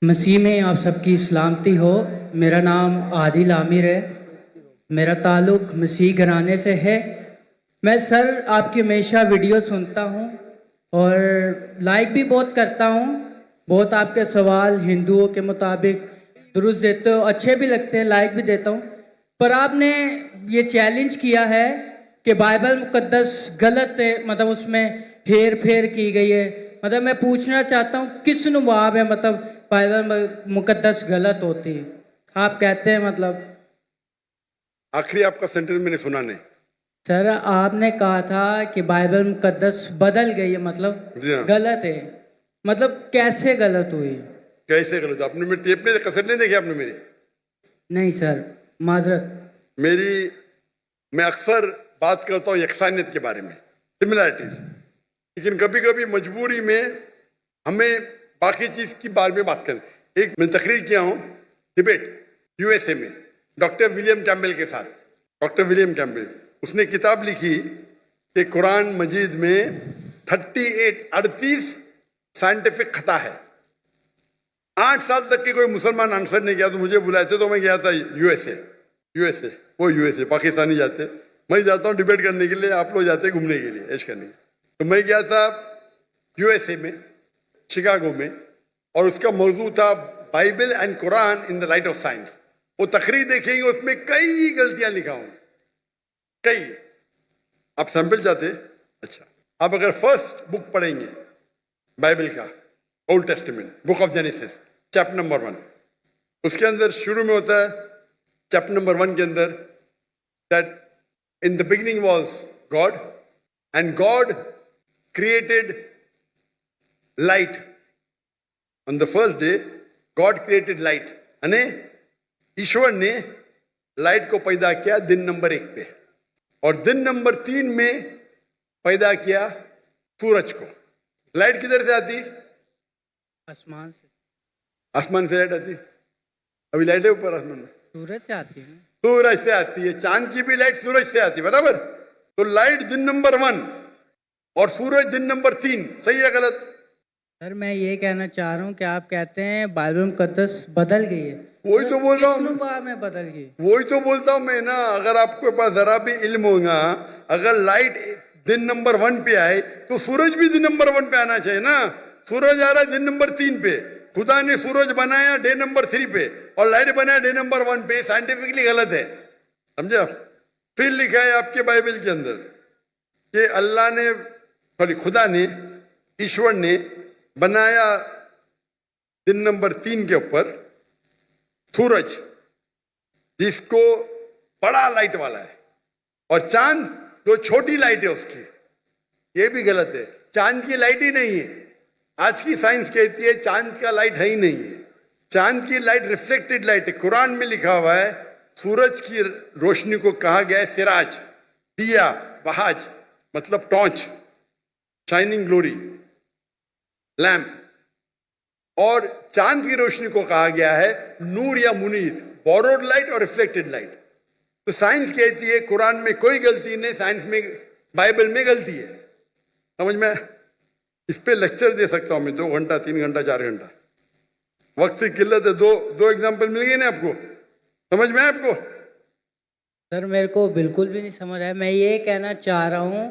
मसीह में आप सबकी सलामती हो। मेरा नाम आदिल आमिर है। मेरा ताल्लुक़ मसीह घराने से है। मैं सर आपकी हमेशा वीडियो सुनता हूँ और लाइक भी बहुत करता हूँ। बहुत आपके सवाल हिंदुओं के मुताबिक दुरुस्त देते हो, अच्छे भी लगते हैं, लाइक भी देता हूँ। पर आपने ये चैलेंज किया है कि बाइबल मुकद्दस गलत है, मतलब उसमें हेर फेर की गई है। मतलब मैं पूछना चाहता हूँ किस नुवाब है, मतलब बाइबल मुकद्दस गलत होती है आप कहते हैं, मतलब आखिरी आपका सेंटेंस मैंने सुना नहीं। सर आपने कहा था कि बाइबल मुकद्दस बदल गई है, मतलब जी हाँ। गलत है। मतलब कैसे गलत हुई? कैसे गलत? आपने मेरी टेप नहीं, कैसेट नहीं देखी आपने मेरी? नहीं सर, माजरत। मैं अक्सर बात करता हूँ यकसानियत के बारे में, सिमिलैरिटीज, लेकिन कभी कभी मजबूरी में हमें बाकी चीज की बारे में बात करें। एक मैं तकरीर किया हूँ डिबेट यूएसए में डॉक्टर विलियम कैम्बेल के साथ। डॉक्टर विलियम कैम्बेल, उसने किताब लिखी कि कुरान मजीद में 38 साइंटिफिक खता है। 8 साल तक के कोई मुसलमान आंसर नहीं किया, तो मुझे बुलाए थे, तो मैं गया था यूएसए वो यूएसए, पाकिस्तानी जाते, मैं जाता हूँ डिबेट करने के लिए, आप लोग जाते घूमने के लिए, ऐश करने। तो मैं गया था यूएसए में, शिकागो में, और उसका मौजू था Bible and Quran in the light of science. वो तकरीर देखेंगे, उसमें कई गलतियां लिखा हूं, कई। आप सैंपल चाहते? अच्छा, आप अगर फर्स्ट बुक पढ़ेंगे बाइबल का, old testament, book of genesis, chapter number 1, उसके अंदर शुरू में होता है, चैप्टर नंबर 1 के अंदर, that in the beginning was God and God created light on the first day. God created light, यानी ईश्वर ने लाइट को पैदा किया दिन नंबर 1 पे, और दिन नंबर 3 में पैदा किया सूरज को। लाइट किधर से आती? आसमान से। आसमान से लाइट आती? अभी लाइट है ऊपर आसमान में? सूरज से आती है। सूरज से आती है। चांद की भी लाइट सूरज से आती है, बराबर? तो लाइट दिन नंबर 1 और सूरज दिन नंबर 3, सही है गलत? सर मैं ये कहना चाह रहा हूँ कि आप कहते हैं बाइबल मुकद्दस बदल गई है। वही तो बोल रहा हूँ, में बदल गई। वही तो बोलता हूँ मैं ना। अगर आपके पास जरा भी इल्म होगा, अगर लाइट दिन नंबर 1 पे आए तो सूरज भी दिन नंबर 1 पे आना चाहिए ना। सूरज आ रहा है दिन नंबर 3 पे, खुदा ने सूरज बनाया डे नंबर 3 पे और लाइट बनाया डे नंबर 1 पे। साइंटिफिकली गलत है, समझे आप? फिर लिखा है आपके बाइबल के अंदर कि अल्लाह ने, सॉरी, खुदा ने, ईश्वर ने बनाया दिन नंबर 3 के ऊपर सूरज, जिसको बड़ा लाइट वाला है, और चांद जो छोटी लाइट है उसकी। ये भी गलत है, चांद की लाइट ही नहीं है। आज की साइंस कहती है चांद का लाइट है ही नहीं है। चांद की लाइट रिफ्लेक्टेड लाइट है। कुरान में लिखा हुआ है सूरज की रोशनी को कहा गया है सिराज, दिया, वहाज, मतलब टॉर्च, शाइनिंग ग्लोरी, लैम्प। और चांद की रोशनी को कहा गया है नूर या मुनीर, बोरोड लाइट और रिफ्लेक्टेड लाइट। तो साइंस कहती है कुरान में कोई गलती नहीं, साइंस में, बाइबल में गलती है। समझ में? इस पे लेक्चर दे सकता हूं मैं 2 घंटा, 3 घंटा, 4 घंटा। वक्त की किल्लत है। दो एग्जाम्पल मिल गए ना आपको? समझ में आपको? सर मेरे को बिल्कुल भी नहीं समझ आया। मैं ये कहना चाह रहा हूँ,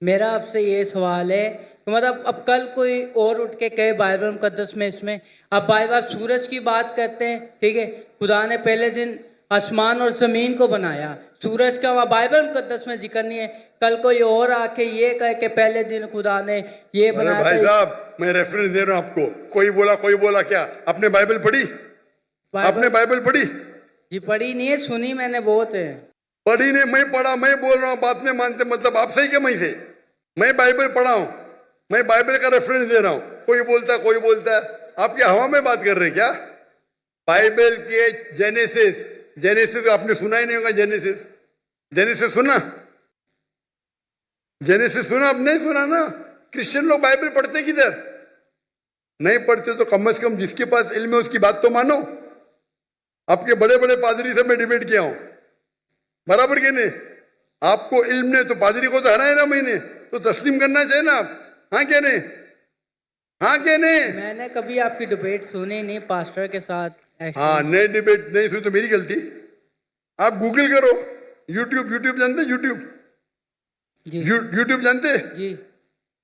मेरा आपसे ये सवाल है, तो मतलब अब कल कोई और उठ के कहे बाइबल मुकद्दस में, इसमें अब बाइबल सूरज की बात करते हैं, ठीक है, खुदा ने पहले दिन आसमान और जमीन को बनाया, सूरज का वहाँ बाइबल मुकद्दस में जिक्र नहीं है। कल कोई और आके ये कहे कि पहले दिन खुदा ने ये बनाया। भाई साहब, मैं रेफरेंस दे रहा हूं आपको। कोई बोला क्या? आपने बाइबल पढ़ी? आपने बाइबल पढ़ी? जी पढ़ी नहीं है, सुनी मैंने बहुत है। पढ़ी नहीं, मैं पढ़ा, मैं बोल रहा हूँ, बात नहीं मानते, मतलब आप सही क्या मैं से? मैं बाइबल पढ़ा हूं, मैं बाइबल का रेफरेंस दे रहा हूं। कोई बोलता है, आप क्या हवा में बात कर रहे हैं क्या? बाइबल के जेनेसिस आपने सुना ही नहीं होगा। जेनेसिस सुना? जेनेसिस सुना? आप नहीं सुना ना। क्रिश्चियन लोग बाइबल पढ़ते किधर? नहीं पढ़ते तो कम से कम जिसके पास इल्म है उसकी बात तो मानो। आपके बड़े बड़े पादरी से मैं डिबेट किया हूं, बराबर के नहीं? आपको इल्म नहीं तो पादरी को तो हराए ना मैंने, तो तस्लीम करना चाहिए ना आप। हाँ क्या नहीं? हाँ क्या नहीं? मैंने कभी आपकी डिबेट सुनी नहीं पास्टर के साथ हाँ, नई डिबेट नहीं सुनी तो मेरी गलती। आप गूगल करो, यूट्यूब जानते? यूट्यूब जी यूट्यूब जानते? जी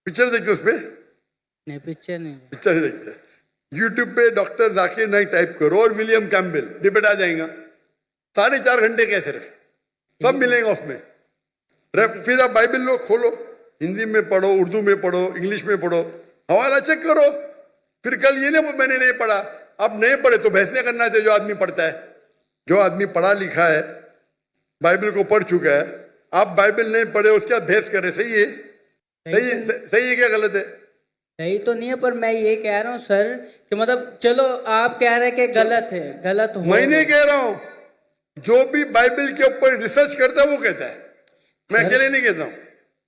पिक्चर देखते उस पे? नहीं, पिक्चर नहीं। पिक्चर नहीं देखते। यूट्यूब पे डॉक्टर जाकिर नाइक टाइप करो और विलियम कैम्पबेल, डिबेट आ जाएगा। 4.5 घंटे के सिर्फ, सब मिलेगा उसमें। फिर आप बाइबल लो, खोलो, हिंदी में पढ़ो, उर्दू में पढ़ो, इंग्लिश में पढ़ो, हवाला चेक करो। फिर कल ये ना मैंने नहीं पढ़ा, आप नहीं पढ़े तो बहस नहीं करना चाहिए। जो आदमी पढ़ता है, जो आदमी पढ़ा लिखा है, बाइबल को पढ़ चुका है, आप बाइबल नहीं पढ़े उसके बाद बहस कर रहे, सही है? सही है क्या गलत है? सही तो नहीं है, पर मैं ये कह रहा हूँ सर कि मतलब चलो आप कह रहे हैं कि गलत है, गलत हो। मैं नहीं कह रहा हूँ, जो भी बाइबल के ऊपर रिसर्च करता है वो कहता है, मैं अकेले नहीं कहता हूँ।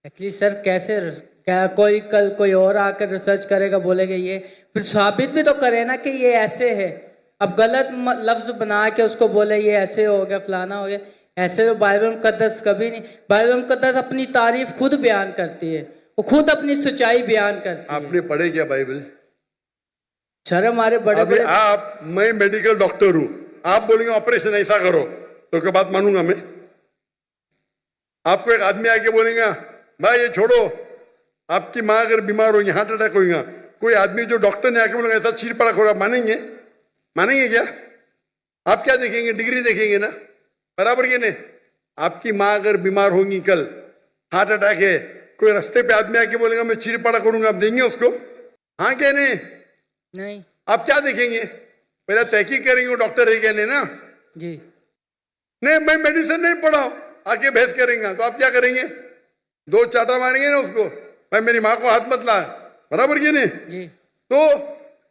एक्चुअली सर कैसे, क्या कोई कल कोई और आकर रिसर्च करेगा, बोलेगा ये, फिर साबित भी तो करे ना कि ये ऐसे है। अब गलत लफ्ज बना के उसको बोले ये ऐसे हो गया, फलाना हो गया, ऐसे तो बाइबल मुकद्दस कभी नहीं। बाइबल मुकद्दस अपनी तारीफ खुद बयान करती है, वो खुद अपनी सच्चाई बयान करती है। आपने पढ़े क्या बाइबल? सर हमारे बड़े अभी बड़े आप, मैं मेडिकल डॉक्टर हूं, आप बोलेंगे ऑपरेशन ऐसा करो तो क्या बात मानूंगा मैं? आपको एक आदमी आके बोलेगा भाई ये छोड़ो, आपकी माँ अगर बीमार होगी, हार्ट अटैक होगा, कोई आदमी जो डॉक्टर ने आके बोलेगा ऐसा चीर पड़ा खोरा, मानेंगे? मानेंगे क्या? आप क्या देखेंगे? डिग्री देखेंगे ना, बराबर ये नहीं। आपकी माँ अगर बीमार होगी कल, हार्ट अटैक है, कोई रास्ते पे आदमी आके बोलेगा मैं चीर पड़ा करूंगा, आप देंगे उसको? हाँ क्या नहीं? नहीं आप क्या देखेंगे? पहले तहकीक करेंगे वो डॉक्टर है क्या नहीं ना? जी नहीं, मैं मेडिसिन नहीं पढ़ा हूं, आके बहस करेंगे तो आप क्या करेंगे? 2 चाटा मारेंगे ना उसको, भाई मेरी माँ को हाथ मत ला, बराबर ये नहीं? जी तो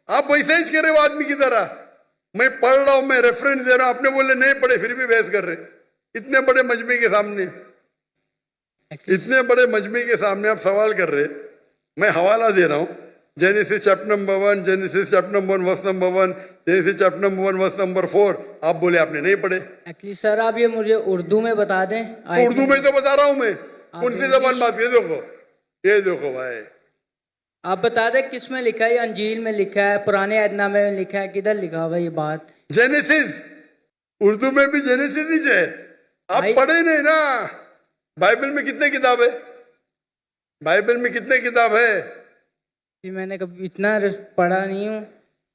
आप वैसे ही करे वो आदमी की तरह, मैं पढ़ रहा हूं, मैं रेफरेंस दे रहा हूं, आपने बोले नहीं पढ़े फिर भी बहस कर रहे। इतने बड़े मजमे के सामने, इतने बड़े मजमे के सामने आप सवाल कर रहे, मैं हवाला दे रहा हूं, Genesis chapter number 1, Genesis chapter number 1 verse number 1, Genesis chapter number 1 verse number 4, आप बोले आपने नहीं पढ़े। एक्चुअली सर आप ये मुझे उर्दू में बता दें। तो उर्दू में तो बता रहा हूं मैं, कौन सी जबान बात? ये देखो भाई, आप बता दें किस में लिखा है? अंजील में लिखा है, पुराने अहदनामे में लिखा है, किधर लिखा हुआ ये बात? जेनेसिस, उर्दू में भी जेनेसिस ही है। आप पढ़े नहीं ना? बाइबल में कितने किताब है? बाइबल में कितने किताब है? कि मैंने कभी इतना पढ़ा नहीं हूँ।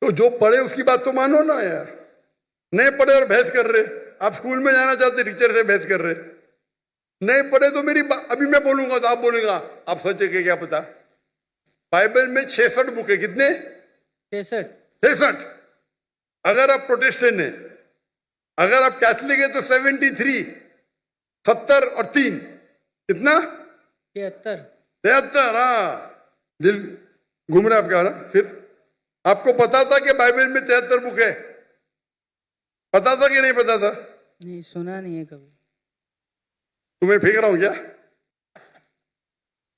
तो जो पढ़े उसकी बात तो मानो ना यार। नहीं पढ़े और बहस कर रहे, आप स्कूल में जाना चाहते टीचर से बहस कर रहे, नहीं पढ़े तो मेरी अभी मैं बोलूंगा तो आप बोलेगा आप सच है क्या पता? बाइबल में 66 बुक है, कितने? 66। अगर आप प्रोटेस्टेंट है, अगर आप कैथलिक है तो 73, 70 और 3 कितना? 73। हाँ, दिल घूम रहा आपका ना। फिर आपको पता था कि बाइबल में 73 बुक है? पता था कि नहीं पता था? नहीं, सुना नहीं है कभी। तुम्हें फेंक रहा हूं क्या?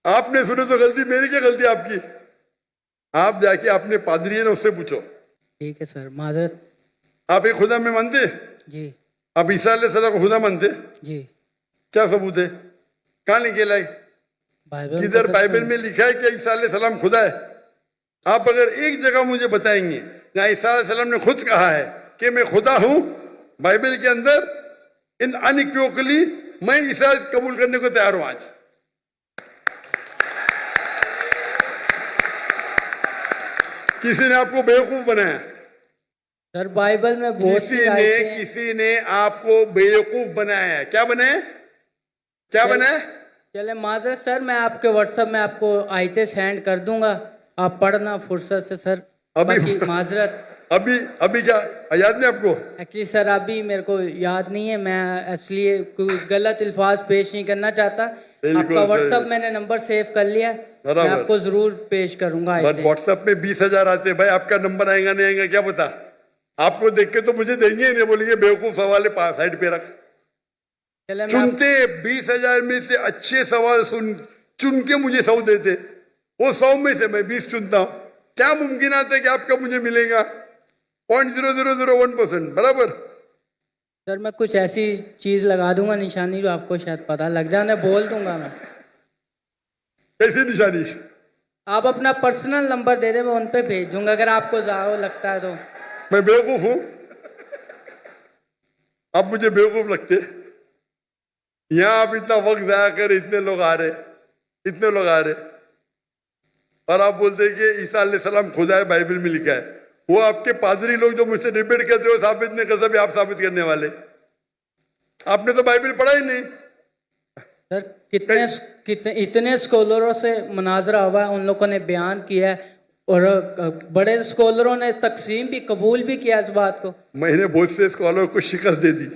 आपने सुने तो गलती मेरी, क्या गलती आपकी? आप जाके अपने पादरी है ना उससे पूछो। ठीक है सर, माजरत। आप एक खुदा में मानते? जी। आप ईसा अलैहिस्सलाम को खुदा मानते? जी। क्या सबूत है? कहाँ लिखे लाई? बाइबल किधर बाइबल में लिखा है कि ईसा अलैहिस्सलाम खुदा है? आप अगर एक जगह मुझे बताएंगे जहाँ ईसा अलैहिस्सलाम ने खुद कहा है कि मैं खुदा हूं, बाइबल के अंदर इन अनइक्विवोकली मैं ईसा कबूल करने को तैयार हूं आज। किसी ने आपको बेवकूफ बनाया? सर बाइबल में बहुत किसी ने आपको बेवकूफ बनाया है। क्या बनाया? क्या बनाया? चले माजरत सर, मैं आपके व्हाट्सएप में आपको आयतें सेंड कर दूंगा, आप पढ़ना फुर्सत से सर। अभी माजरत अभी क्या याद नहीं आपको? एक्चुअली सर अभी मेरे को याद नहीं है, मैं इसलिए कोई गलत अल्फाज पेश नहीं करना चाहता। आपका व्हाट्सएप मैंने नंबर सेव कर लिया, मैं आपको जरूर पेश करूंगा। व्हाट्सएप में 20,000 आते भाई, आपका नंबर आएगा नहीं आएगा क्या पता? आपको देख के तो मुझे देंगे ही नहीं, बोलेंगे बेवकूफ सवाल है साइड पे रख। चुनते 20,000 में से अच्छे सवाल चुन के मुझे 100 देते, वो 100 में से मैं 20 चुनता हूं। क्या मुमकिन आता है कि आपका मुझे मिलेगा 0.0001%? बराबर। सर मैं कुछ ऐसी चीज लगा दूंगा निशानी जो आपको शायद पता लग जाए, बोल दूंगा मैं। कैसी निशानी? आप अपना पर्सनल नंबर दे दें, मैं उन पे भेज दूंगा अगर आपको ज़्यादा लगता है तो। मैं बेवकूफ हूं? आप मुझे बेवकूफ लगते? यहां आप इतना वक्त जाया कर, इतने लोग आ रहे, इतने लोग आ रहे, और आप बोलते हैं कि ईसा अलैहिस्सलाम खुदा है, बाइबल में लिखा है। वो आपके पादरी लोग जो मुझसे डिबेट करते हो, साबित नहीं कर सकते, आप साबित करने वाले। आपने तो बाइबल पढ़ा ही नहीं। सर कितने इतने स्कॉलरों से मुनाजरा हुआ है, उन लोगों ने बयान किया है, और बड़े स्कॉलरों ने तकसीम भी कबूल भी किया इस बात को। मैंने बहुत से स्कॉलर को शिकस्त दे दी,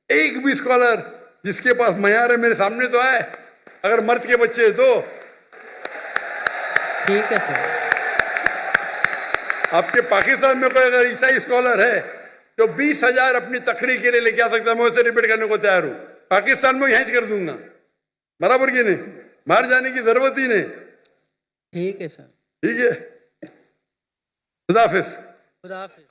एक भी स्कॉलर जिसके पास मयार है मेरे सामने तो आए, अगर मर्द के बच्चे हैं तो। ठीक है सर। आपके पाकिस्तान में कोई अगर ईसाई स्कॉलर है जो 20,000 अपनी तकरीर के लिए लेके आ सकता है, मैं उससे डिबेट करने को तैयार हूं। पाकिस्तान में हैंच कर दूंगा, बराबर की नहीं, बाहर जाने की जरूरत ही नहीं। ठीक है सर। ठीक है, खुदा हाफिज। खुदा हाफिज।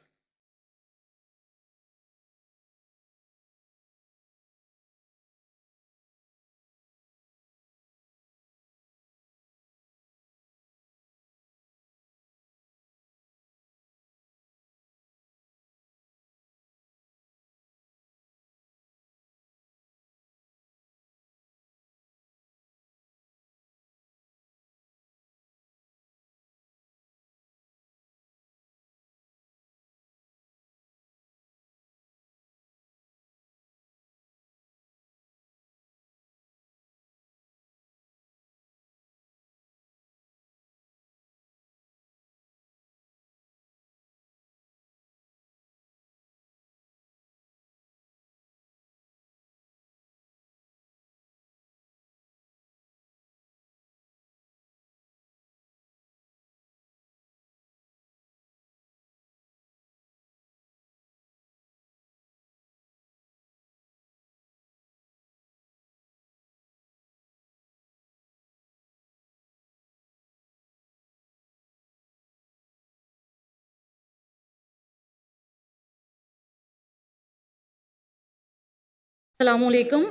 Assalamu alaikum.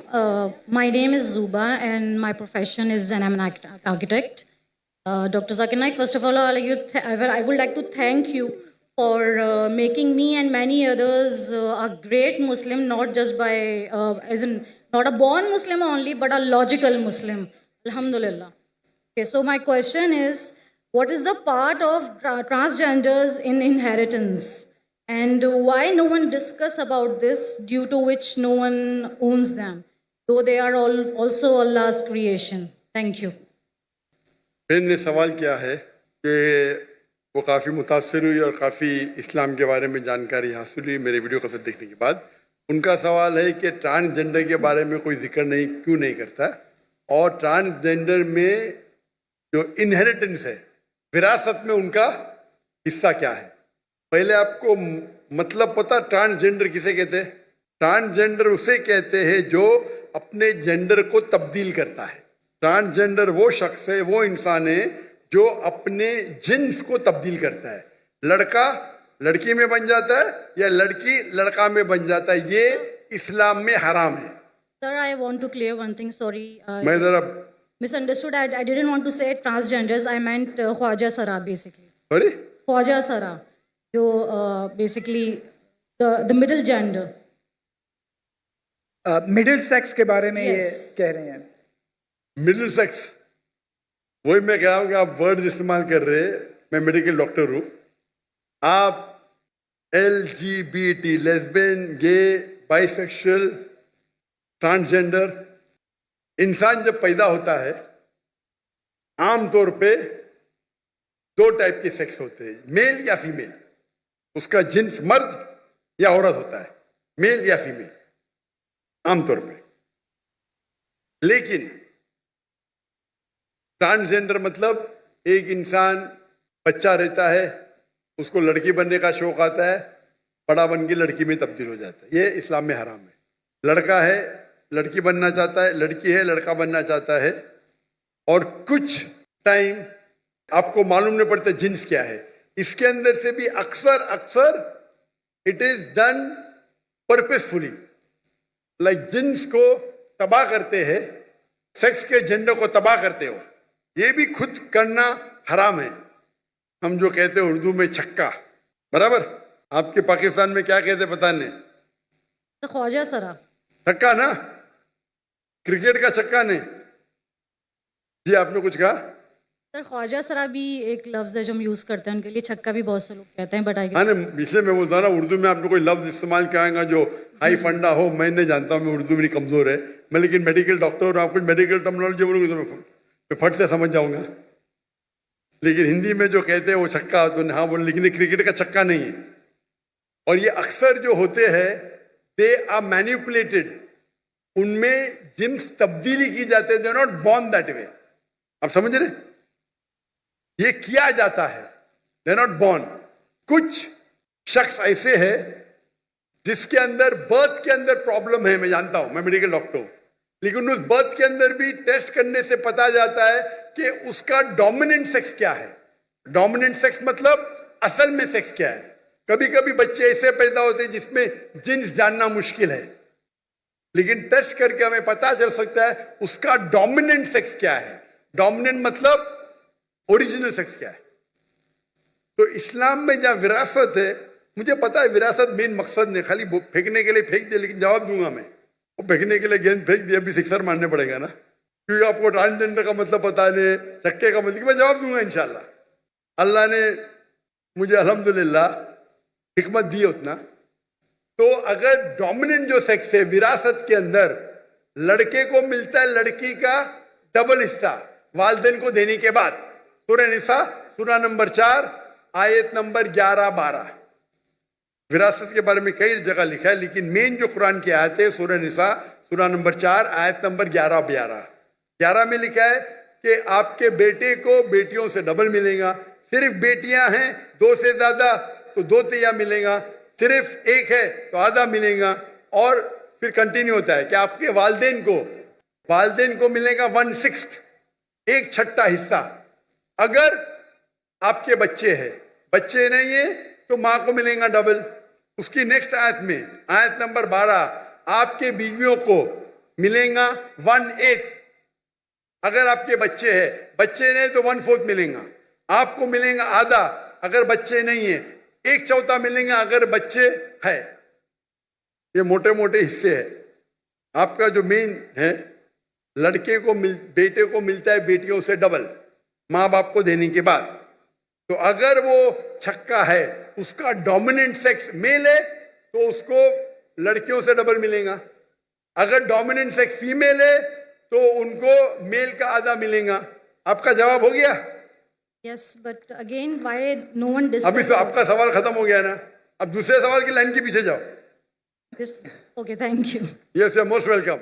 My name is Zuba and my profession is an I'm an architect. Dr. Zakir Naik, first of all, I would like to thank you for making me and many others a great Muslim, not just by, as in, not a born Muslim only, but a logical Muslim. Alhamdulillah. Okay, so my question is, what is the part of transgenders in inheritance? And why no one discuss about this, due to which no one owns them, though they are all also Allah's creation? Thank you. बहन ने सवाल किया है कि वो काफ़ी मुतासर हुई और काफ़ी इस्लाम के बारे में जानकारी हासिल हुई मेरे वीडियो कसरत देखने के बाद। उनका सवाल है कि ट्रांसजेंडर के बारे में कोई जिक्र नहीं क्यों नहीं करता, और ट्रांसजेंडर में जो इनहेरिटेंस है, विरासत में उनका हिस्सा क्या है। पहले आपको मतलब पता ट्रांसजेंडर किसे कहते हैं? ट्रांसजेंडर उसे कहते हैं जो अपने जेंडर को तब्दील करता है। ट्रांसजेंडर वो शख्स है, वो इंसान है जो अपने जिन्स को तब्दील करता है। लड़का लड़की में बन जाता है या लड़की लड़का में बन जाता है, ये इस्लाम में हराम है। Sir, I want to clear one thing. Sorry, मैं जरा misunderstood. I didn't want to say transgenders. I meant Khwaja Sara basically. Sorry, Khwaja Sara, जो basically the middle gender. Middle sex के बारे में Yes. ये कह रहे हैं। मिडिल सेक्स, वही मैं कह रहा हूँ कि आप वर्ड इस्तेमाल कर रहे हैं। मैं मेडिकल डॉक्टर हूँ। आप LGBT, लेस्बियन, गे, बाइसेक्सुअल, ट्रांसजेंडर, इंसान जब पैदा होता है आमतौर पे दो टाइप के सेक्स होते हैं, मेल या फीमेल। उसका जिन्स मर्द या औरत होता है, मेल या फीमेल आमतौर पे। लेकिन ट्रांसजेंडर मतलब एक इंसान बच्चा रहता है, उसको लड़की बनने का शौक आता है, बड़ा बन के लड़की में तब्दील हो जाता है। ये इस्लाम में हराम है। लड़का है लड़की बनना चाहता है, लड़की है लड़का बनना चाहता है, और कुछ टाइम आपको मालूम नहीं पड़ता जिन्स क्या है। इसके अंदर से भी अक्सर it is done purposefully, like jeans को तबाह करते हैं, सेक्स के जेंडर को तबाह करते हो। ये भी खुद करना हराम है। हम जो कहते हैं उर्दू में छक्का, बराबर, आपके पाकिस्तान में क्या कहते पता नहीं, तो ख्वाजा सरा। छक्का ना, क्रिकेट का छक्का नहीं। जी आपने कुछ कहा? सर ख्वाजा सरा भी एक लफ्ज़ है जो हम यूज़ करते हैं, उनके लिए छक्का भी बहुत से लोग कहते हैं, बट आई हाँ नहीं, इसलिए मैं बोलता हूँ ना, उर्दू में आपने कोई लफ्ज इस्तेमाल कराएंगा जो हाई फंडा हो, मैं नहीं जानता हूँ, मैं उर्दू मेरी कमजोर है, मैं लेकिन मेडिकल डॉक्टर और आप कुछ मेडिकल टर्मिनोलॉजी बोलूँगी तो मैं फट से समझ जाऊंगा। लेकिन हिंदी में जो कहते हैं वो छक्का, तो हाँ बोले, लेकिन ये क्रिकेट का छक्का नहीं है। और ये अक्सर जो होते हैं दे आर मैनिपुलेटेड, उनमें जिम्स तब्दीली की जाते हैं, they are not born that way. आप समझ रहे, ये किया जाता है, दे आर नॉट बॉर्न। कुछ शख्स ऐसे है जिसके अंदर बर्थ के अंदर प्रॉब्लम है, मैं जानता हूं, मैं मेडिकल डॉक्टर हूं, लेकिन उस बर्थ के अंदर भी टेस्ट करने से पता जाता है कि उसका डोमिनेंट सेक्स क्या है। डोमिनेंट सेक्स मतलब असल में सेक्स क्या है। कभी कभी बच्चे ऐसे पैदा होते हैं जिसमें जिन्स जानना मुश्किल है, लेकिन टेस्ट करके हमें पता चल सकता है उसका डोमिनेंट सेक्स क्या है। डोमिनेंट मतलब ओरिजिनल सेक्स क्या है। तो इस्लाम में जहां विरासत है, मुझे पता है विरासत मेन मकसद नहीं, खाली फेंकने के लिए फेंक दिया, लेकिन जवाब दूंगा मैं। वो फेंकने के लिए गेंद फेंक दिया, अभी सिक्सर मारने पड़ेगा ना, क्योंकि आपको ट्रांसजेंडर का मतलब पता नहीं, चक्के का मतलब, मैं जवाब दूंगा इंशाल्लाह। अल्लाह ने मुझे अल्हम्दुलिल्लाह हिकमत दी उतना। तो अगर डोमिनेंट जो सेक्स है विरासत के अंदर, लड़के को मिलता है लड़की का डबल हिस्सा वालिदैन को देने के बाद। सूरह निसा सूरह नंबर 4 आयत नंबर 11-12 विरासत के बारे में कई जगह लिखा है, लेकिन मेन जो कुरान की आयत है सूरह निसा सूरह नंबर 4 आयत नंबर 11-12। 11 में लिखा है कि आपके बेटे को बेटियों से डबल मिलेगा, सिर्फ बेटियां हैं 2 से ज्यादा तो 2 तिया मिलेगा, सिर्फ एक है तो आधा मिलेगा। और फिर कंटिन्यू होता है कि आपके वालिदैन को मिलेगा 1/6, 1/6 हिस्सा। अगर आपके बच्चे हैं, बच्चे नहीं है तो मां को मिलेगा डबल। उसकी नेक्स्ट आयत में आयत नंबर 12, आपके बीवियों को मिलेगा 1/8। अगर आपके बच्चे हैं, बच्चे नहीं तो 1/4 मिलेगा। आपको मिलेगा आधा अगर बच्चे नहीं है, 1/4 मिलेगा अगर बच्चे है। ये मोटे मोटे हिस्से है। आपका जो मेन है, लड़के को बेटे को मिलता है बेटियों से डबल माँ बाप को देने के बाद। तो अगर वो छक्का है, उसका डोमिनेंट सेक्स मेल है, तो उसको लड़कियों से डबल मिलेगा। अगर डोमिनेंट सेक्स फीमेल है तो उनको मेल का आधा मिलेगा। आपका जवाब हो गया? Yes, but again why no one अभी तो आपका सवाल खत्म हो गया ना, अब दूसरे सवाल की लाइन के पीछे जाओ। This. Okay, thank you. Yes, you are most welcome.